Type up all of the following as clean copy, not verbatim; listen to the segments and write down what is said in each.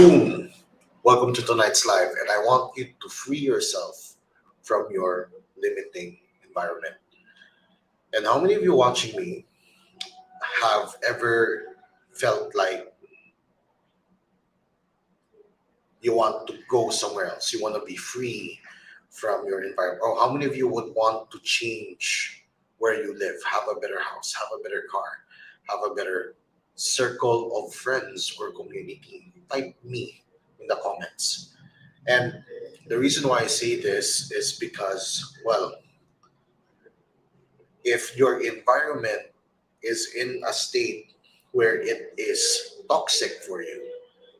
Boom! Welcome to tonight's live, and I want you to free yourself from your limiting environment. And how many of you watching me have ever felt like you want to go somewhere else? You want to be free from your environment? Or how many of you would want to change where you live, have a better house, have a better car, have a better circle of friends or community? Type me in the comments. And the reason why I say this is because, well, if your environment is in a state where it is toxic for you,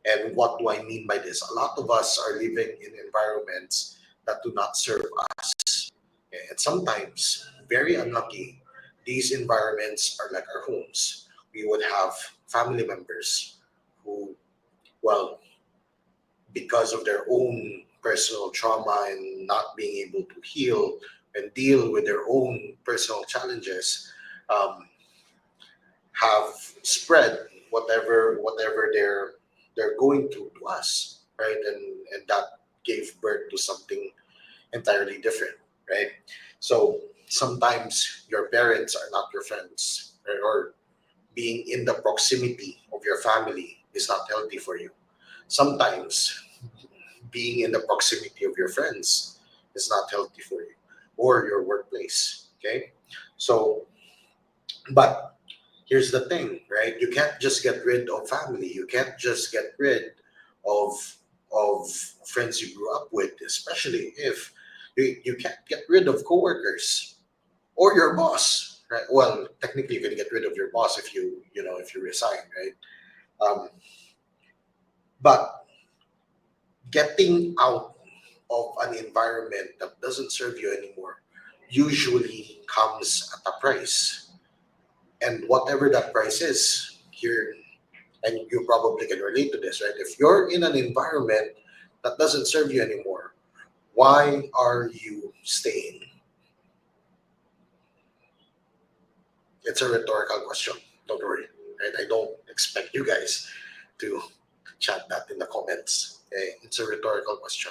and what do I mean by this? A lot of us are living in environments that do not serve us. And sometimes, very unlucky, these environments are like our homes. We would have family members who, well, because of their own personal trauma and not being able to heal and deal with their own personal challenges, um, have spread whatever they're going through to us, right? And that gave birth to something entirely different, right? So sometimes your parents are not your friends, right? Or being in the proximity of your family is not healthy for you. Sometimes being in the proximity of your friends is not healthy for you or your workplace. Okay. So, but here's the thing, right? You can't just get rid of family. You can't just get rid of of friends you grew up with, especially if you can't get rid of coworkers or your boss, right? Well, technically you can get rid of your boss if if you resign, right? Um, but getting out of an environment that doesn't serve you anymore usually comes at a price. And whatever that price is, here, and you probably can relate to this, right? If you're in an environment that doesn't serve you anymore, why are you staying? It's a rhetorical question. Don't worry, right? I don't expect you guys to chat that in the comments. Okay? It's a rhetorical question.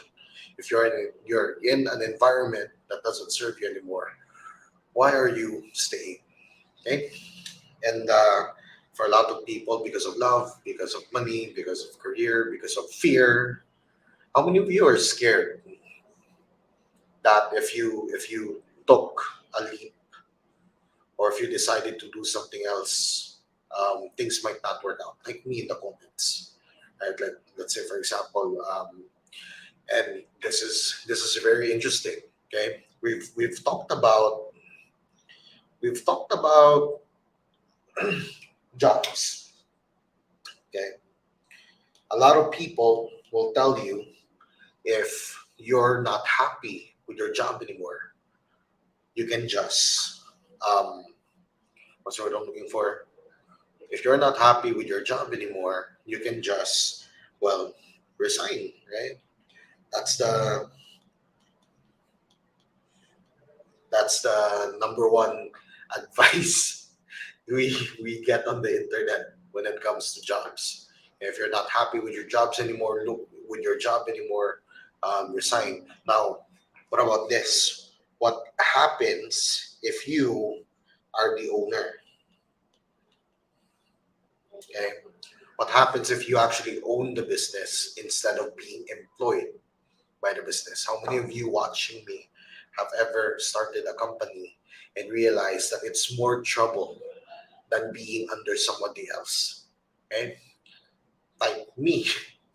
If you're in an environment that doesn't serve you anymore, why are you staying? Okay, and for a lot of people, because of love, because of money, because of career, because of fear. How many of you are scared that if you took a leap or if you decided to do something else, things might not work out? Like me in the comments, right? Let's say, for example, and this is very interesting. Okay, we've talked about jobs. Okay, a lot of people will tell you, if you're not happy with your job anymore, you can just what's the word I'm looking for? If you're not happy with your job anymore, you can just, well, resign, right? That's the that's the number one advice we get on the internet when it comes to jobs. If you're not happy with your jobs anymore, look with your job anymore, resign. Now, what about this? What happens if you are the owner? Okay. What happens if you actually own the business instead of being employed by the business? How many of you watching me have ever started a company and realized that it's more trouble than being under somebody else? Okay, like me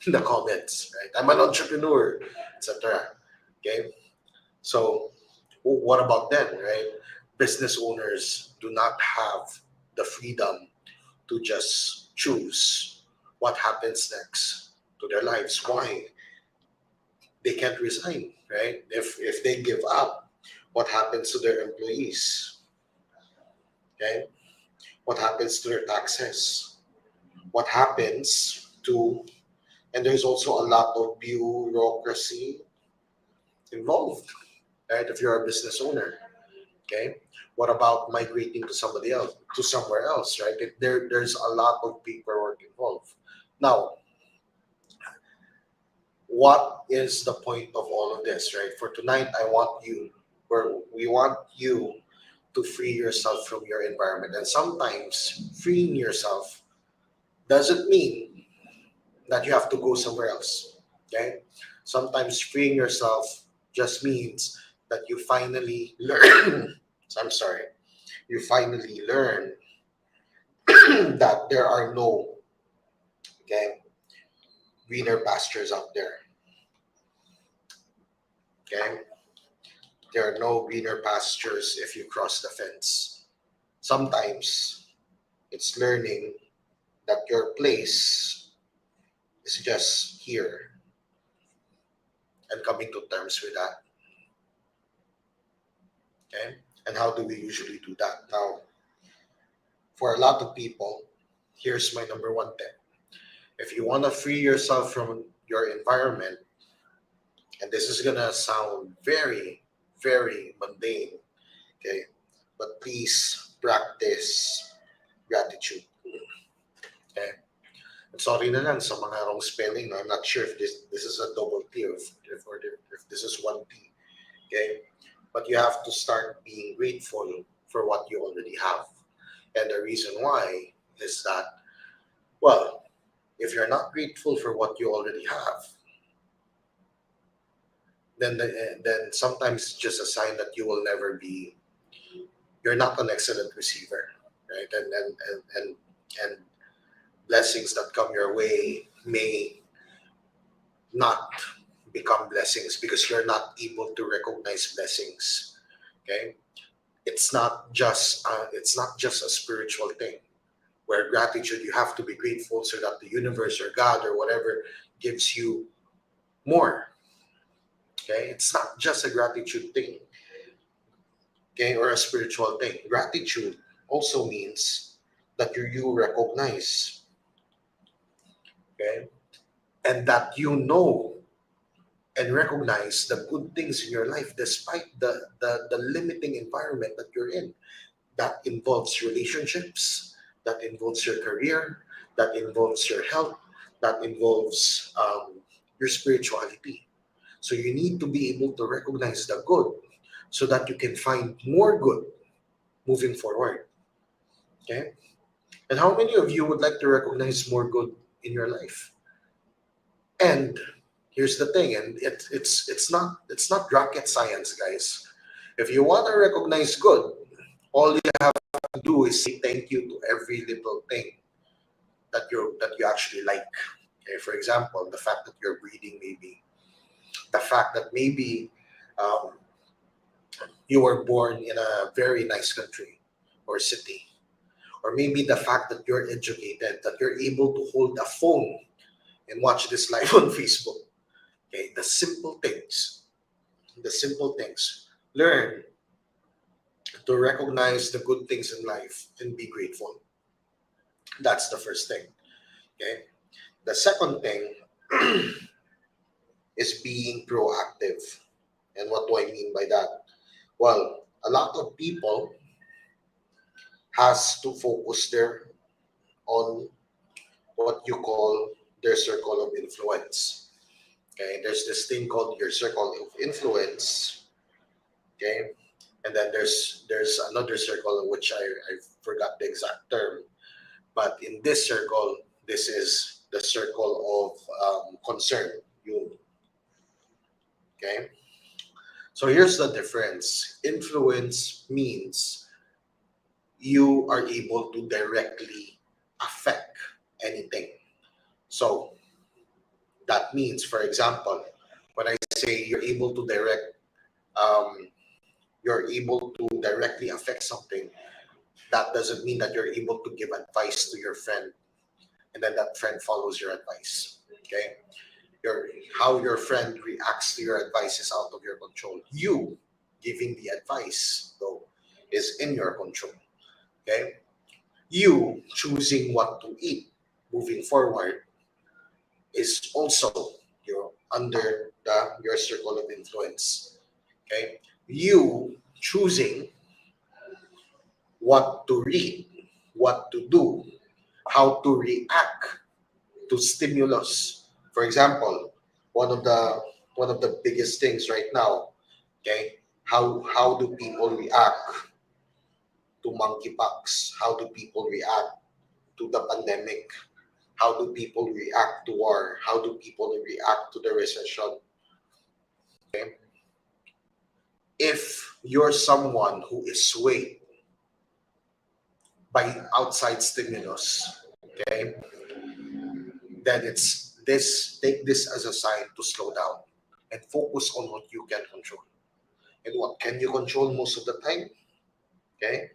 in the comments, right? I'm an entrepreneur, etc. Okay, so what about them, right? Business owners do not have the freedom to just choose what happens next to their lives. Why? They can't resign, right? If they give up, what happens to their employees? Okay, what happens to their taxes? What happens to, and there's also a lot of bureaucracy involved, right? If you're a business owner, okay, what about migrating to somebody else, to somewhere else, right? There's a lot of paperwork involved. Now, what is the point of all of this, right? For tonight, we want you to free yourself from your environment. And sometimes freeing yourself doesn't mean that you have to go somewhere else. Okay? Sometimes freeing yourself just means that you finally learn. I'm sorry. You finally learn that there are no, okay, greener pastures out there. Okay? There are no greener pastures if you cross the fence. Sometimes it's learning that your place is just here and coming to terms with that. Okay? And how do we usually do that? Now, for a lot of people, here's my number one tip. If you want to free yourself from your environment, and this is going to sound very, very mundane, okay? But please practice gratitude. Okay? And sorry na lang sa mga wrong spelling. I'm not sure if this is a double T or if this is one T. Okay? But you have to start being grateful for what you already have. And the reason why is that, well, if you're not grateful for what you already have, then sometimes it's just a sign that you will never be. You're not an excellent receiver, right? And blessings that come your way may not become blessings because you're not able to recognize blessings. Okay, it's not just a spiritual thing where gratitude, you have to be grateful so that the universe or God or whatever gives you more. Okay, it's not just a gratitude thing, okay, or a spiritual thing. Gratitude also means that you recognize, okay, and that you know and recognize the good things in your life despite the limiting environment that you're in. That involves relationships, that involves your career, that involves your health, that involves your spirituality. So you need to be able to recognize the good so that you can find more good moving forward. Okay? And how many of you would like to recognize more good in your life? And here's the thing, and it's not rocket science, guys. If you want to recognize good, all you have to do is say thank you to every little thing that you actually like. Okay, for example, the fact that you're breathing, maybe the fact that maybe um, you were born in a very nice country or city, or maybe the fact that you're educated, that you're able to hold a phone and watch this live on Facebook. Okay, the simple things, the simple things. Learn to recognize the good things in life and be grateful. That's the first thing. Okay. The second thing is being proactive. And what do I mean by that? Well, a lot of people has to focus there on what you call their circle of influence. Okay, there's this thing called your circle of influence. Okay, and then there's another circle which I forgot the exact term, but in this circle, this is the circle of concern. You okay? So here's the difference. Influence means you are able to directly affect anything. So that means, for example, when I say um, you're able to directly affect something, that doesn't mean that you're able to give advice to your friend and then that friend follows your advice. Okay, your how your friend reacts to your advice is out of your control. You giving the advice though is in your control. Okay, you choosing what to eat moving forward is also under your circle of influence. Okay, you choosing what to read, what to do, how to react to stimulus. For example, one of the one of the biggest things right now. Okay, how do people react to monkeypox? How do people react to the pandemic? How do people react to war? How do people react to the recession? Okay? If you're someone who is swayed by outside stimulus, okay, then it's this take this as a sign to slow down and focus on what you can control. And what can you control most of the time? Okay,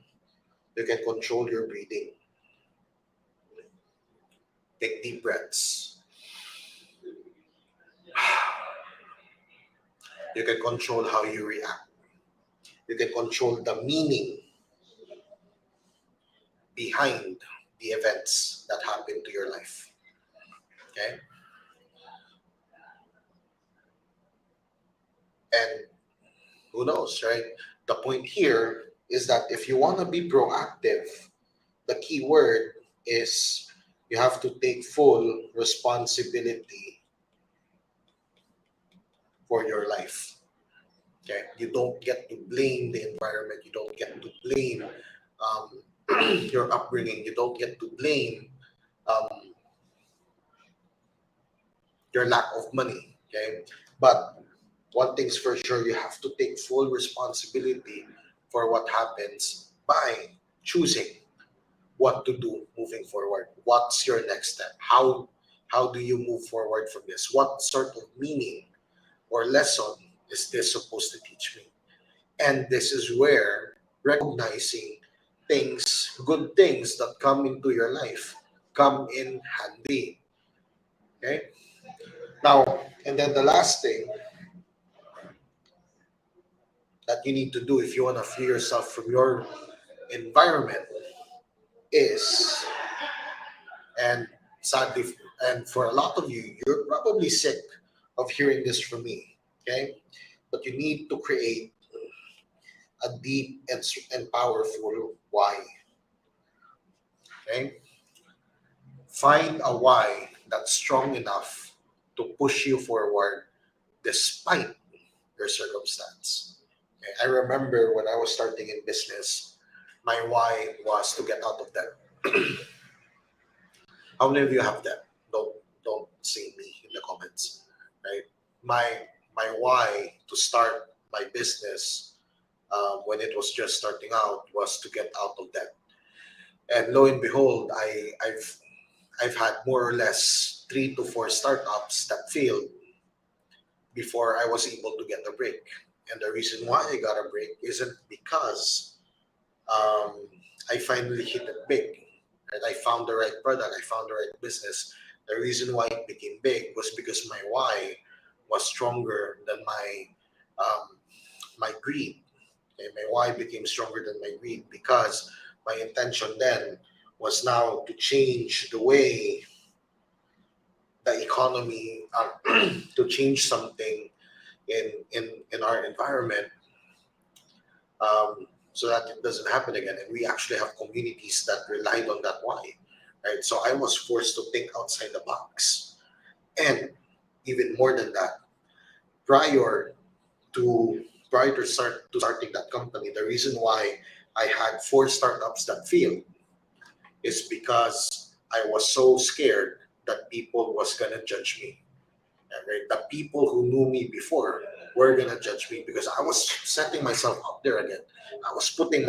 you can control your breathing. Take deep breaths. You can control how you react. You can control the meaning behind the events that happen to your life. Okay, and who knows, right? The point here is that if you want to be proactive, the key word is you have to take full responsibility for your life. Okay, you don't get to blame the environment. You don't get to blame your upbringing. You don't get to blame um, your lack of money. Okay, but one thing's for sure, you have to take full responsibility for what happens by choosing what to do moving forward. What's your next step? How do you move forward from this? What sort of meaning or lesson is this supposed to teach me? And this is where recognizing things, good things that come into your life, come in handy. Okay. Now, and then the last thing that you need to do if you want to free yourself from your environment is, and sadly, and for a lot of you, you're probably sick of hearing this from me. Okay. But you need to create a deep and powerful why. Okay. Find a why that's strong enough to push you forward despite your circumstance. Okay? I remember when I was starting in business, my why was to get out of debt. How many of you have debt? Don't say me in the comments. Right? My why to start my business when it was just starting out was to get out of debt. And lo and behold, I've had more or less 3 to 4 startups that failed before I was able to get a break. And the reason why I got a break isn't because um, I finally hit it big. Right? I found the right product, I found the right business. The reason why it became big was because my why was stronger than um, my greed. Okay? My why became stronger than my greed because my intention then was now to change the way the economy, to change something in our environment, so that it doesn't happen again. And we actually have communities that relied on that why, right? So I was forced to think outside the box. And even more than that, prior to starting that company, the reason why I had 4 startups that failed is because I was so scared that people was gonna judge me. Right? The people who knew me before were gonna judge me because I was setting myself out there again. I was putting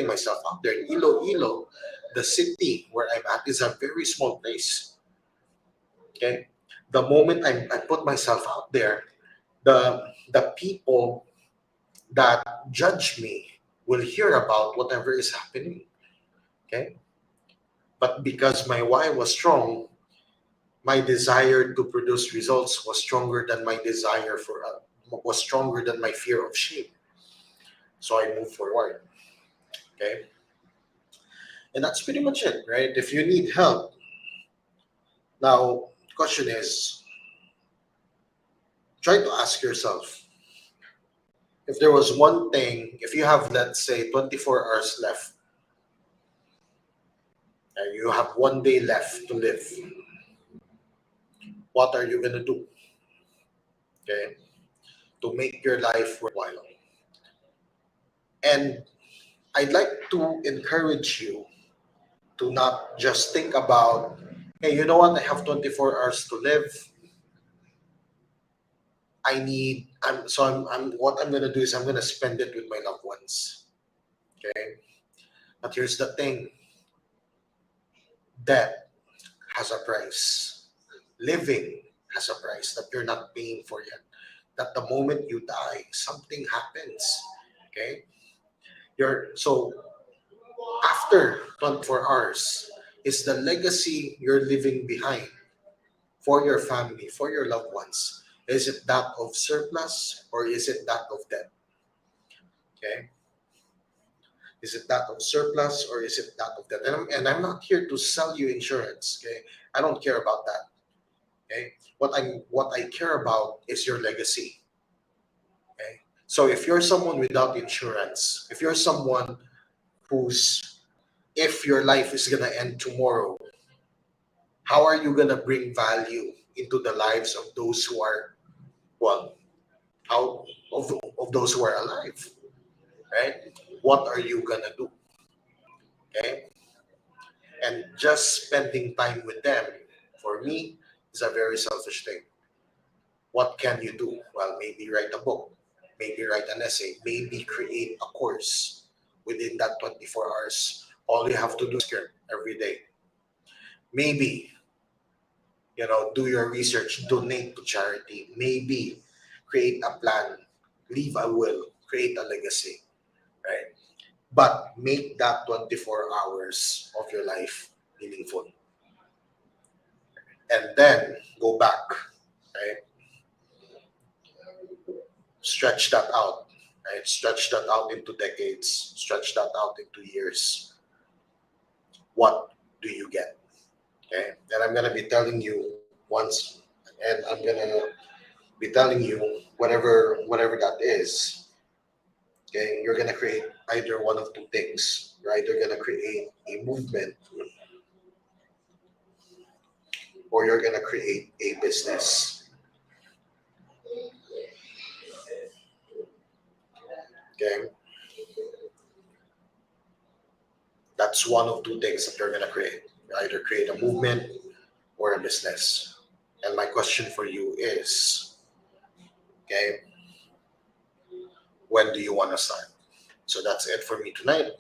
myself out there. Iloilo, the city where I'm at, is a very small place. Okay, the moment I put myself out there, the people that judge me will hear about whatever is happening. Okay, but because my why was strong, my desire to produce results was stronger than my desire for was stronger than my fear of shame. So I moved forward. Okay, and that's pretty much it, right? If you need help now, question is, try to ask yourself, if there was one thing, if you have, let's say, 24 hours left and you have one day left to live, what are you gonna do? okay, to make your life worthwhile. And I'd like to encourage you to not just think about, hey, you know what, I have 24 hours to live. What I'm gonna do is I'm gonna spend it with my loved ones. Okay. But here's the thing, death has a price. Living has a price that you're not paying for yet. That the moment you die, something happens. Okay. So after 24 hours is the legacy you're leaving behind for your family, for your loved ones. Is it that of surplus or is it that of debt? Okay. Is it that of surplus or is it that of debt? And I'm not here to sell you insurance. Okay. I don't care about that. Okay. What I care about is your legacy. Okay. So if you're someone without insurance, if you're someone who's if your life is gonna end tomorrow, how are you gonna bring value into the lives of those who are well out of those who are alive, right? What are you gonna do? Okay, and just spending time with them, for me, is a very selfish thing. What can you do? Well, maybe write a book, maybe write an essay, maybe create a course within that 24 hours. All you have to do is care every day. Maybe, do your research, donate to charity, maybe create a plan, leave a will, create a legacy, right? But make that 24 hours of your life meaningful. And then go back, right? Stretch that out, right? Stretch that out into decades, stretch that out into years. What do you get? Okay. And I'm going to be telling you once, and I'm going to be telling you whatever that is. Okay. You're going to create either one of two things. You're either going to create a movement or you're going to create a business. Okay. That's one of two things that you're going to create. You either create a movement or a business. And my question for you is, okay, when do you want to start? So that's it for me tonight.